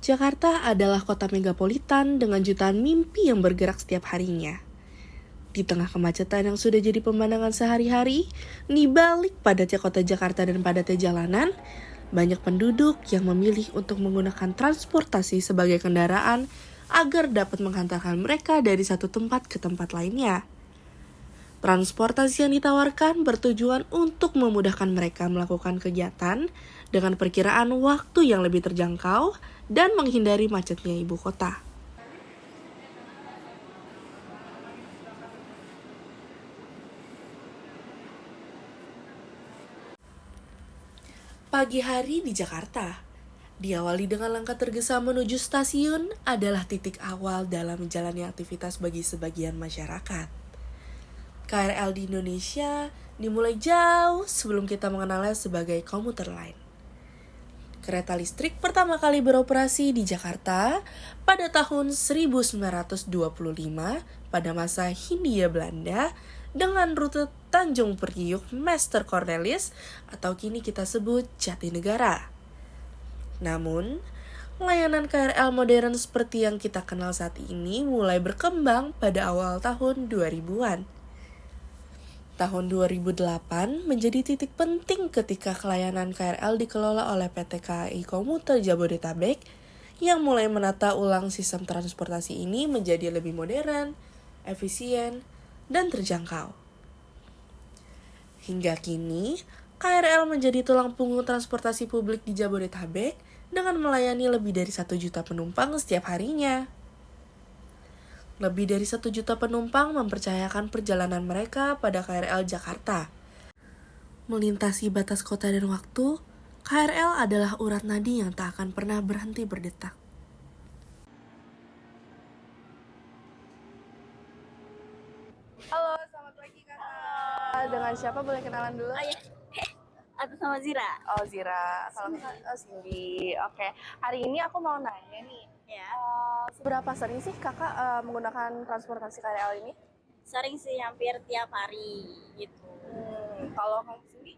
Jakarta adalah kota megapolitan dengan jutaan mimpi yang bergerak setiap harinya. Di tengah kemacetan yang sudah jadi pemandangan sehari-hari, di balik padatnya kota Jakarta dan padatnya jalanan, banyak penduduk yang memilih untuk menggunakan transportasi sebagai kendaraan agar dapat menghantarkan mereka dari satu tempat ke tempat lainnya. Transportasi yang ditawarkan bertujuan untuk memudahkan mereka melakukan kegiatan dengan perkiraan waktu yang lebih terjangkau dan menghindari macetnya ibu kota. Pagi hari di Jakarta, diawali dengan langkah tergesa menuju stasiun adalah titik awal dalam menjalani aktivitas bagi sebagian masyarakat. KRL di Indonesia dimulai jauh sebelum kita mengenalnya sebagai komuter lain. Kereta listrik pertama kali beroperasi di Jakarta pada tahun 1925 pada masa Hindia Belanda dengan rute Tanjung Priok Master Cornelis atau kini kita sebut Jatinegara. Namun, layanan KRL modern seperti yang kita kenal saat ini mulai berkembang pada awal tahun 2000-an. Tahun 2008 menjadi titik penting ketika layanan KRL dikelola oleh PT KAI Komuter Jabodetabek yang mulai menata ulang sistem transportasi ini menjadi lebih modern, efisien, dan terjangkau. Hingga kini, KRL menjadi tulang punggung transportasi publik di Jabodetabek dengan melayani lebih dari 1 juta penumpang setiap harinya. Lebih dari 1 juta penumpang mempercayakan perjalanan mereka pada KRL Jakarta. Melintasi batas kota dan waktu, KRL adalah urat nadi yang tak akan pernah berhenti berdetak. Halo, selamat pagi kakak. Dengan siapa boleh kenalan dulu? Atau sama Zira? Oh, Zira. Kalau Cindy. Oke. Hari ini aku mau nanya nih. Ya. Seberapa sering sih kakak menggunakan transportasi KRL ini? Sering sih, hampir tiap hari gitu. Kalau kamu Cindy?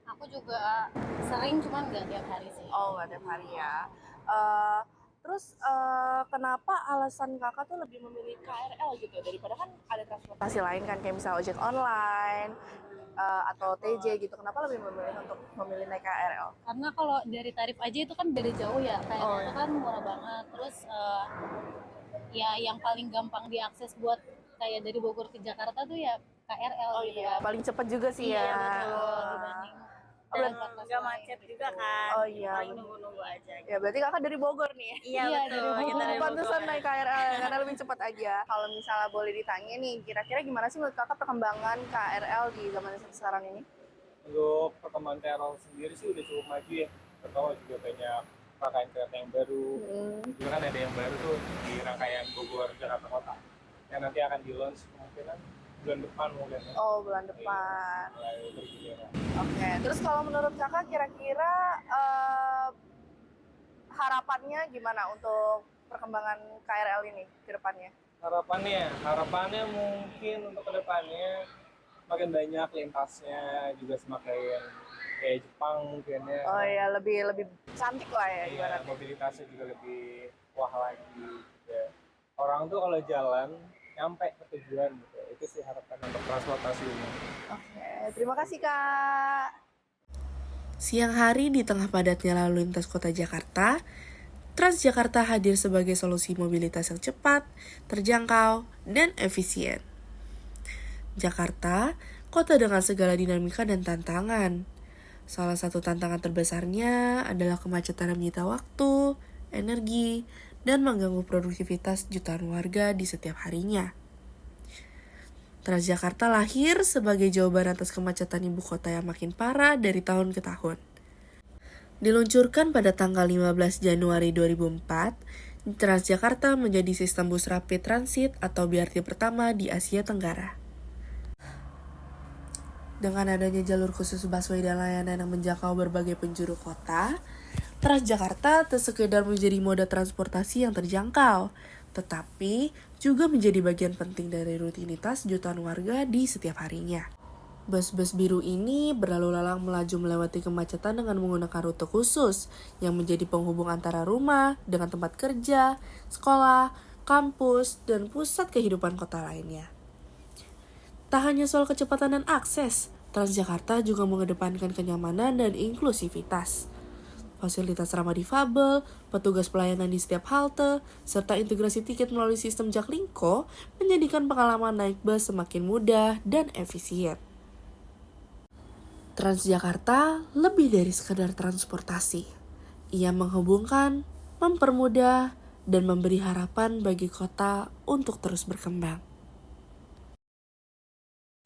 Aku juga sering, cuman nggak tiap hari sih. Oh, nggak tiap hari ya. Terus kenapa alasan kakak tuh lebih memilih KRL gitu daripada kan ada transportasi lain kan kayak misalnya ojek online atau TJ gitu. Kenapa lebih memilih untuk memilih naik KRL? Karena kalau dari tarif aja itu kan beda jauh ya. KRL kan murah banget. Terus ya yang paling gampang diakses buat kayak dari Bogor ke Jakarta tuh ya KRL gitu Iya, kan. paling cepet juga sih Iya, ya. betul, dibanding Dan transportasi nggak lain macet gitu. juga kan. Oh iya, Paling betul. nunggu-nunggu aja gitu. Ya berarti kakak dari Bogor nih. Iya, Iya, betul. dari Kita dari Pantesan Bogor. naik KRL ya, karena lebih cepat aja. Kalau misalnya boleh ditanya nih, kira-kira gimana sih menurut kakak perkembangan KRL di zaman sekarang ini? Untuk perkembangan KRL sendiri sih udah cukup maju ya. Pertama juga banyak rangkaian kereta yang baru. Juga kan ada yang baru tuh di rangkaian Bogor Jakarta Kota yang nanti akan di launch kemungkinan bulan depan mungkin. Oh, bulan depan. Mulai bergiliran. Oke, terus kalau menurut kakak kira-kira harapannya gimana untuk perkembangan KRL ini ke depannya? Harapannya mungkin untuk kedepannya makin banyak lintasnya juga semakin kayak Jepang mungkin ya. Oh ya, lebih cantik lah ya Iya, ibaratnya. mobilitasnya juga lebih wah lagi. Ya. Orang tuh kalau jalan nyampe ke tujuan gitu. Itu sih harapan untuk transportasi umum. Oke, terima kasih Kak. Siang hari di tengah padatnya lalu lintas kota Jakarta, Transjakarta hadir sebagai solusi mobilitas yang cepat, terjangkau, dan efisien. Jakarta, kota dengan segala dinamika dan tantangan. Salah satu tantangan terbesarnya adalah kemacetan yang menyita waktu, energi, dan mengganggu produktivitas jutaan warga di setiap harinya. Transjakarta lahir sebagai jawaban atas kemacetan ibu kota yang makin parah dari tahun ke tahun. Diluncurkan pada tanggal 15 Januari 2004, Transjakarta menjadi sistem bus rapid transit atau BRT pertama di Asia Tenggara. Dengan adanya jalur khusus busway dan layanan yang menjangkau berbagai penjuru kota, Transjakarta tak sekedar menjadi moda transportasi yang terjangkau, tetapi juga menjadi bagian penting dari rutinitas jutaan warga di setiap harinya. Bus-bus biru ini berlalu lalang melaju melewati kemacetan dengan menggunakan rute khusus yang menjadi penghubung antara rumah dengan tempat kerja, sekolah, kampus, dan pusat kehidupan kota lainnya. Tak hanya soal kecepatan dan akses, Transjakarta juga mengedepankan kenyamanan dan inklusivitas. Fasilitas ramah difabel, petugas pelayanan di setiap halte, serta integrasi tiket melalui sistem Jaklingko menjadikan pengalaman naik bus semakin mudah dan efisien. Transjakarta lebih dari sekedar transportasi. Ia menghubungkan, mempermudah, dan memberi harapan bagi kota untuk terus berkembang.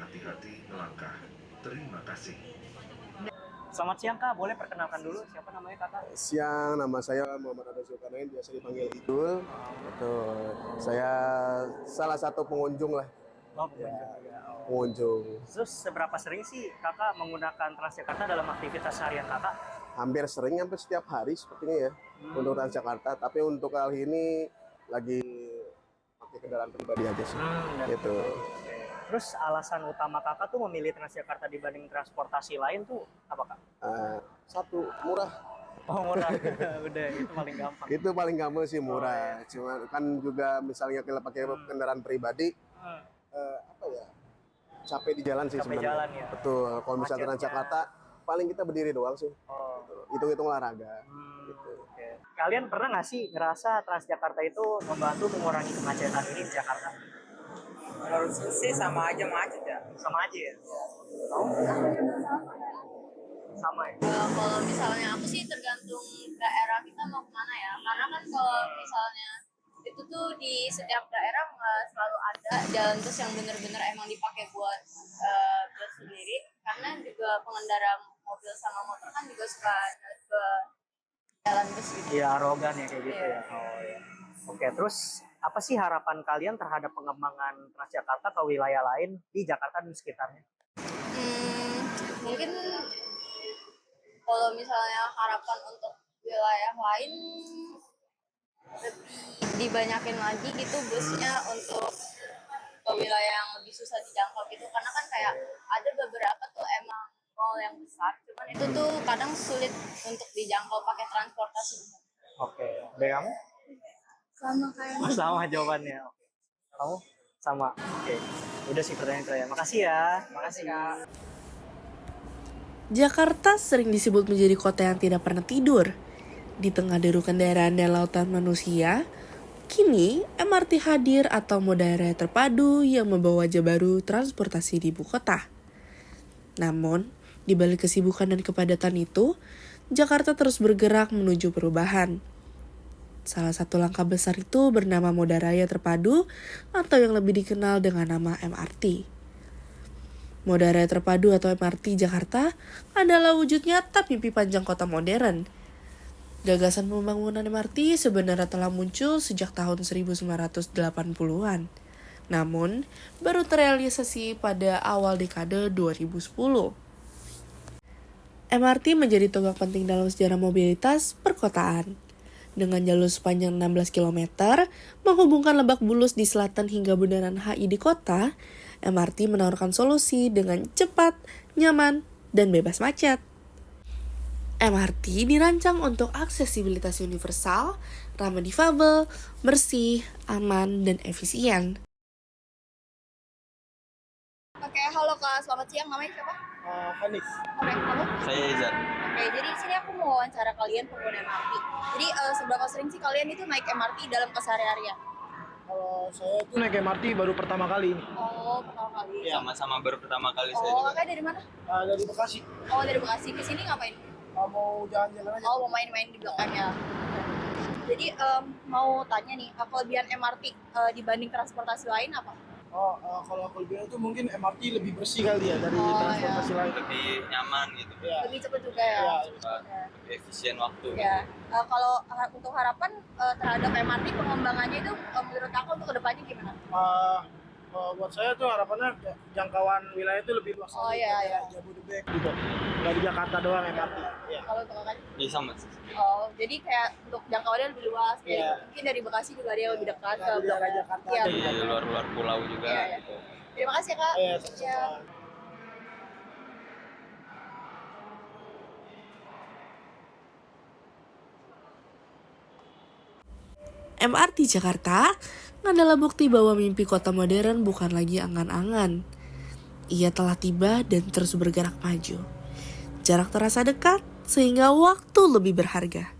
Hati-hati melangkah. Terima kasih. Selamat siang Kak, boleh perkenalkan dulu siapa namanya Kakak? Siang, nama saya Muhammad Ada Zulkarnain, biasa dipanggil Idul. Betul. Saya salah satu pengunjung lah, Oh, pengunjung. pengunjung. Terus seberapa sering sih Kakak menggunakan Transjakarta dalam aktivitas harian Kakak? Hampir sering, hampir setiap hari sepertinya ya, untuk Transjakarta. Tapi untuk kali ini lagi pakai kendaraan pribadi aja sih. Gitu. Oke. Terus alasan utama Kakak tuh memilih Transjakarta dibanding transportasi lain tuh apa Kak? Satu, murah. Oh murah, udah itu paling gampang. Itu paling gampang sih murah. Cuma kan juga misalnya kita pakai kendaraan pribadi, apa ya, capek di jalan sih Capek sebenarnya. jalan ya. Betul. Kalau misalnya Macetnya. Transjakarta, paling kita berdiri doang sih. Oh. Hitung-hitung olahraga. Gitu. Oke. Kalian pernah nggak sih ngerasa Transjakarta itu membantu mengurangi kemacetan ini di Jakarta? Menurut saya sih sama aja macet ya. Sama aja ya? Sama ya? Kalau misalnya aku sih tergantung daerah kita mau kemana ya, karena kan kalau misalnya itu tuh di setiap daerah nggak selalu ada jalan bus yang bener-bener emang dipakai buat bus sendiri, karena juga pengendara mobil sama motor kan juga suka ke jalan bus gitu. Iya arogan ya kayak gitu ya. Oh ya. Oke, terus apa sih harapan kalian terhadap pengembangan Transjakarta ke wilayah lain di Jakarta dan sekitarnya? Mungkin kalau misalnya harapan untuk wilayah lain lebih dibanyakin lagi gitu busnya untuk ke wilayah yang lebih susah dijangkau gitu, karena kan kayak ada beberapa tuh emang mall yang besar, cuman itu tuh kadang sulit untuk dijangkau pakai transportasi umum. Oke, dari kamu? Sama kayak Oh, sama jawabannya. Oke. Kamu? Sama. Oke. Udah sih pertanyaan terakhir. Makasih ya. Makasih Kak. Jakarta sering disebut menjadi kota yang tidak pernah tidur. Di tengah deru kendaraan dan lautan manusia, kini MRT hadir atau moda raya terpadu yang membawa wajah baru transportasi di ibu kota. Namun, di balik kesibukan dan kepadatan itu, Jakarta terus bergerak menuju perubahan. Salah satu langkah besar itu bernama moda raya terpadu atau yang lebih dikenal dengan nama MRT. Moda raya terpadu atau MRT Jakarta adalah wujud nyata mimpi panjang kota modern. Gagasan pembangunan MRT sebenarnya telah muncul sejak tahun 1980-an. Namun, baru terrealisasi pada awal dekade 2010. MRT menjadi tonggak penting dalam sejarah mobilitas perkotaan. Dengan jalur sepanjang 16 km, menghubungkan Lebak Bulus di selatan hingga Bundaran HI di kota, MRT menawarkan solusi dengan cepat, nyaman, dan bebas macet. MRT dirancang untuk aksesibilitas universal, ramah difabel, bersih, aman, dan efisien. Oke, halo Kak, selamat siang. Namanya siapa? Hanif. Oke, kamu? Saya Izan. Oke, jadi di sini aku mau wawancara kalian pengguna MRT. Jadi seberapa sering sih kalian itu naik MRT dalam keseharian? Kalau saya tuh naik MRT baru pertama kali ini. Oh, pertama kali. Sama-sama baru pertama kali saya Oh, juga. kakak dari mana? Dari Bekasi. Oh, dari Bekasi. Ke sini ngapain? Mau jalan-jalan aja. Oh, mau main-main di Blok M ya. Jadi mau tanya nih, kelebihan MRT dibanding transportasi lain apa? Kalau aku bilang itu mungkin MRT lebih bersih kali ya dari Oh, transportasi lain. Lebih nyaman gitu. Ya. Lebih cepat juga ya. Iya, Cepat, lebih efisien waktu. Ya, kalau untuk harapan terhadap MRT pengembangannya itu menurut aku untuk kedepannya gimana? Buat saya tuh harapannya jangkauan wilayah itu lebih luas. Oh, lagi, iya, kayak iya. Jabodebek gitu. Nggak di Jakarta doang MRT. Ya. Kalau untuk kakak? Iya sama sih. Oh, jadi kayak untuk jangkauannya lebih luas. Kayak Iya. mungkin dari Bekasi juga ada yang lebih dekat ke Dari daerah Blok M. Jakarta Iya, ada. Di benar. luar-luar pulau juga Iya, iya. gitu. Terima kasih ya, Kak. Iya, Iya. MRT Jakarta adalah bukti bahwa mimpi kota modern bukan lagi angan-angan. Ia telah tiba dan terus bergerak maju. Jarak terasa dekat sehingga waktu lebih berharga.